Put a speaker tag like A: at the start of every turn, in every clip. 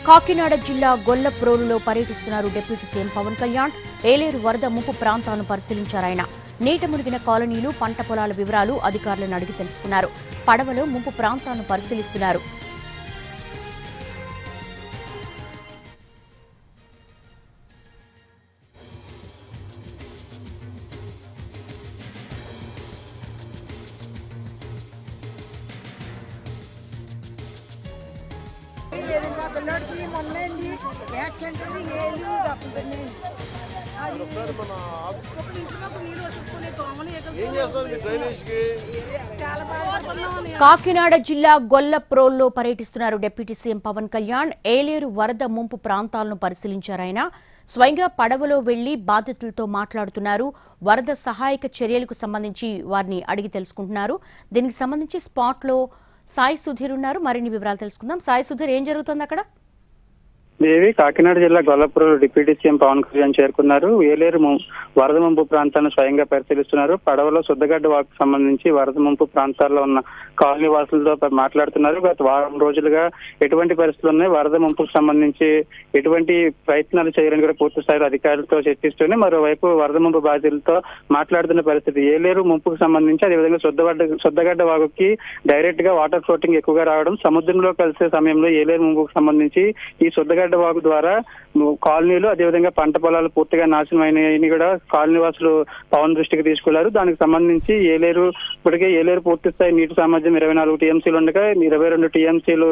A: కాకినాడ జిల్లా గొల్లప్రోలులో పర్యటిస్తున్నారు deputy CM Pawan Kalyan. Yeleru వరద ముంపు ప్రాంతాలను పరిశీలించారాయన. నీట మునిగిన కాలనీలు, పంట పొలాల వివరాలు అధికారులను అడిగి తెలుసుకున్నారు. పడవలో ముంపు ప్రాంతాలను పరిశీలిస్తున్నారు. కాకినాడ జిల్లా గొల్లప్రోల్లో పర్యటిస్తున్నారు డిప్యూటీ సీఎం పవన్ కళ్యాణ్. ఏలేరు వరద ముంపు ప్రాంతాలను పరిశీలించారాయన. స్వయంగా పడవలో వెళ్లి బాధితులతో మాట్లాడుతున్నారు. వరద సహాయక చర్యలకు సంబంధించి వారిని అడిగి తెలుసుకుంటున్నారు. దీనికి సంబంధించి స్పాట్లో సాయి సుధీర్ ఉన్నారు. మరిన్ని వివరాలు తెలుసుకుందాం. సాయి సుధీర్, ఏం జరుగుతోంది అక్కడ?
B: దేవి, కాకినాడ జిల్లా గొల్లపురంలో డిప్యూటీ సీఎం పవన్ కళ్యాణ్ చేరుకున్నారు. ఏలేరు వరద ముంపు ప్రాంతాలను స్వయంగా పరిశీలిస్తున్నారు. పడవలో శుద్ధగడ్డ వాకు సంబంధించి వరద ముంపు ప్రాంతాల్లో ఉన్న కాలనీ వాసులతో మాట్లాడుతున్నారు. గత వారం రోజులుగా ఎటువంటి పరిస్థితులు ఉన్నాయి, వరద ముంపుకు సంబంధించి ఎటువంటి ప్రయత్నాలు చేయాలని కూడా పూర్తి స్థాయిలో అధికారులతో చర్చిస్తూనే మరోవైపు వరద ముంపు బాధితులతో మాట్లాడుతున్న పరిస్థితి. ఏలేరు ముంపుకు సంబంధించి అదేవిధంగా శుద్ధగడ్డ వాగుకి డైరెక్ట్ గా వాటర్ ఫ్లోటింగ్ ఎక్కువగా రావడం, సముద్రంలో కలిసే సమయంలో ఏలేరు ముంపుకు సంబంధించి ఈ శుద్ధగడ్డ వాగు ద్వారా కాలనీలు అదేవిధంగా పంట పొలాలు పూర్తిగా నాశనం అయినాయని కూడా కాలనీ వాసులు పవన్ దృష్టికి తీసుకెళ్లారు. దానికి సంబంధించి ఇప్పటికే ఏలేరు పూర్తి స్థాయి నీటి సామర్థ్యం 24 టీఎంసీలు ఉండగా 22 టీఎంసీలు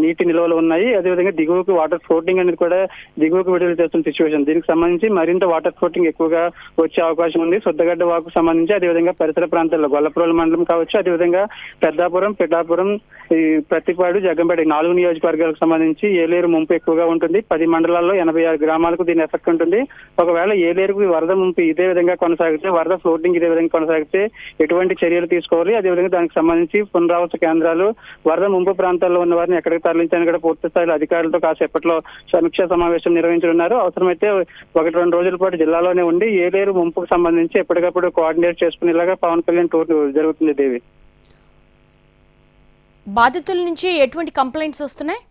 B: నీటి నిల్వలు ఉన్నాయి. అదేవిధంగా దిగువకు వాటర్ ఫ్లోటింగ్ అనేది కూడా దిగువకు విడుదల చేస్తున్న సిచ్యువేషన్. దీనికి సంబంధించి మరింత వాటర్ ఫ్లోటింగ్ ఎక్కువగా వచ్చే అవకాశం ఉంది. శుద్ధగడ్డ వాకు సంబంధించి అదేవిధంగా పరిసర ప్రాంతాల్లో గొల్లప్రోలు మండలం కావచ్చు, అదేవిధంగా పెద్దాపురం, పిఠాపురం, ప్రతిపాడు, జగ్గంపేట 4 నియోజకవర్గాలకు సంబంధించి ఏలేరు ముంపు ఎక్కువగా ఉంటుంది. 10 మండలాల్లో 86 గ్రామాలకు దీని ఎఫెక్ట్ ఉంటుంది. ఒకవేళ ఏలేరుకు వరద ముంపు ఇదే విధంగా కొనసాగితే, వరద ఫ్లోటింగ్ ఇదే విధంగా కొనసాగితే ఎటువంటి చర్యలు తీసుకోవాలి, అదేవిధంగా దానికి సంబంధించి పునరావాస కేంద్రాలు, వరద ముంపు ప్రాంతాల్లో ఉన్న వారిని ఎక్కడికి తరలించాలని కూడా పూర్తి స్థాయిలో అధికారులతో కాసేపట్లో సమీక్షా సమావేశం నిర్వహించనున్నారు. అవసరమైతే 1-2 రోజుల పాటు జిల్లాలోనే ఉండి ఏలేరు ముంపుకు సంబంధించి ఎప్పటికప్పుడు కోఆర్డినేట్ చేసుకునేలాగా పవన్ కళ్యాణ్ టూర్ జరుగుతుంది. దేవి,
A: బాధితుల నుంచి ఎటువంటి కంప్లైంట్స్ వస్తున్నాయి?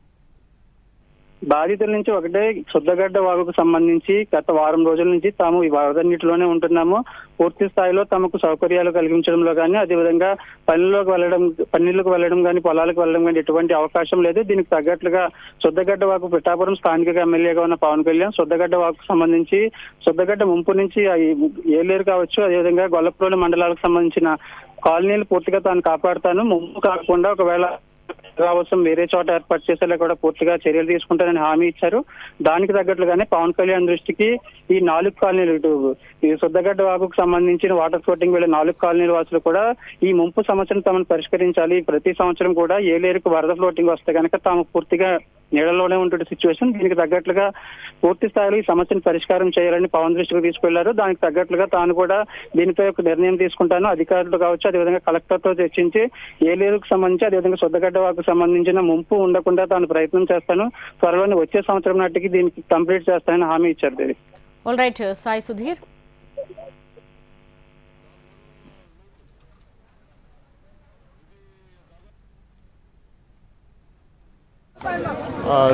B: బాధితుల నుంచి ఒకటే, శుద్ధగడ్డ వాగుకు సంబంధించి గత వారం రోజుల నుంచి తాము ఈ వరద నీటిలోనే ఉంటున్నాము, పూర్తి స్థాయిలో తమకు సౌకర్యాలు కలిగించడంలో కానీ, అదేవిధంగా పన్నీళ్లకు వెళ్ళడం కానీ, పొలాలకు వెళ్ళడం కానీ ఎటువంటి అవకాశం లేదు. దీనికి తగ్గట్లుగా శుద్ధగడ్డ వాగు పిఠాపురం స్థానిక ఎమ్మెల్యేగా ఉన్న పవన్ కళ్యాణ్ శుద్ధగడ్డ వాగుకు సంబంధించి శుద్ధగడ్డ ముంపు నుంచి ఏలేరు కావచ్చు, అదేవిధంగా గొల్లప్రోలు మండలాలకు సంబంధించిన కాలనీలు పూర్తిగా తాను కాపాడుతాను, ముంపు కాకుండా ఒకవేళ రావచ్చు వేరే చోట ఏర్పాటు చేసేలా కూడా పూర్తిగా చర్యలు తీసుకుంటారని హామీ ఇచ్చారు. దానికి తగ్గట్లుగానే పవన్ కళ్యాణ్ దృష్టికి ఈ 4 కాలనీలు, ఈ శుద్ధగడ్డ వాగుకు సంబంధించిన వాటర్ ఫ్లోటింగ్ వెళ్ళే 4 కాలనీల వాసులు కూడా ఈ ముంపు సమస్యను తమను పరిష్కరించాలి. ప్రతి సంవత్సరం కూడా ఏలేరుకు వరద ఫ్లోటింగ్ వస్తే కనుక తాము పూర్తిగా నీడలోనే ఉంటున్న సిచ్యువేషన్. దీనికి తగ్గట్లుగా పూర్తి స్థాయిలో ఈ సమస్యను పరిష్కారం చేయాలని పవన్ దృష్టికి తీసుకెళ్లారు. దానికి తగ్గట్లుగా తాను కూడా దీనిపై ఒక నిర్ణయం తీసుకుంటాను, అధికారులు కావచ్చు, అదేవిధంగా కలెక్టర్తో చర్చించి ఏలేరుకు సంబంధించి అదేవిధంగా శుద్ధగడ్డ వాకు సంబంధించిన ముంపు ఉండకుండా తాను ప్రయత్నం చేస్తాను, త్వరలోనే వచ్చే సంవత్సరం నాటికి దీనికి కంప్లీట్ చేస్తానని హామీ ఇచ్చారు. Devi,
A: all right Sai Sudheer.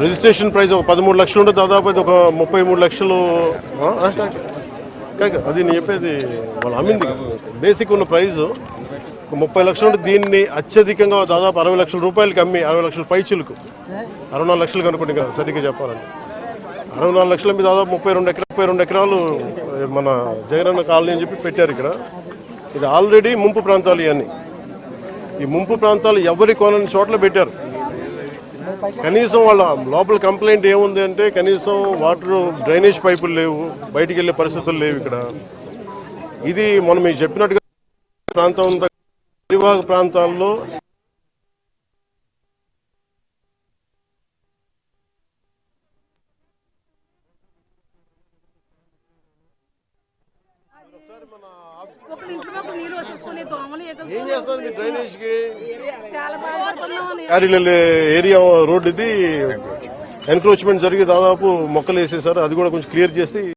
C: Registration price ఒక 13 లక్షలు ఉంటే దాదాపు అయితే ఒక 33 లక్షలు. అది నేను చెప్పేది వాళ్ళు అమ్మింది బేసిక్ ఉన్న ప్రైజు 30 లక్షలు ఉంటే దీన్ని అత్యధికంగా దాదాపు 60 లక్షల రూపాయలకి అమ్మి 60 లక్షల పైచులకు 64 లక్షలు కనుకోండి కదా సరిగ్గా చెప్పాలంటే 64 లక్షల మీద దాదాపు 32 ఎకరాలు మన జగనన్న కాలనీ అని చెప్పి పెట్టారు ఇక్కడ. ఇది ఆల్రెడీ ముంపు ప్రాంతాలు. ఇవన్నీ ఈ ముంపు ప్రాంతాలు ఎవరి కొనని చోట్ల పెట్టారు. కనీసం వాళ్ళ లోపల కంప్లైంట్ ఏముంది అంటే కనీసం వాటర్ డ్రైనేజ్ పైపులు లేవు, బయటికి వెళ్ళే పరిస్థితులు లేవు ఇక్కడ. ఇది మనం మీకు చెప్పినట్టుగా ప్రాంతం పరివాహక ప్రాంతాల్లో ఏం చేస్తారు మీ డ్రైనేజ్ కి ఏరియా రోడ్ ఇది ఎన్క్రోచ్మెంట్ జరిగి దాదాపు మొక్కలు వేసేసారు. అది కూడా కొంచెం క్లియర్ చేసి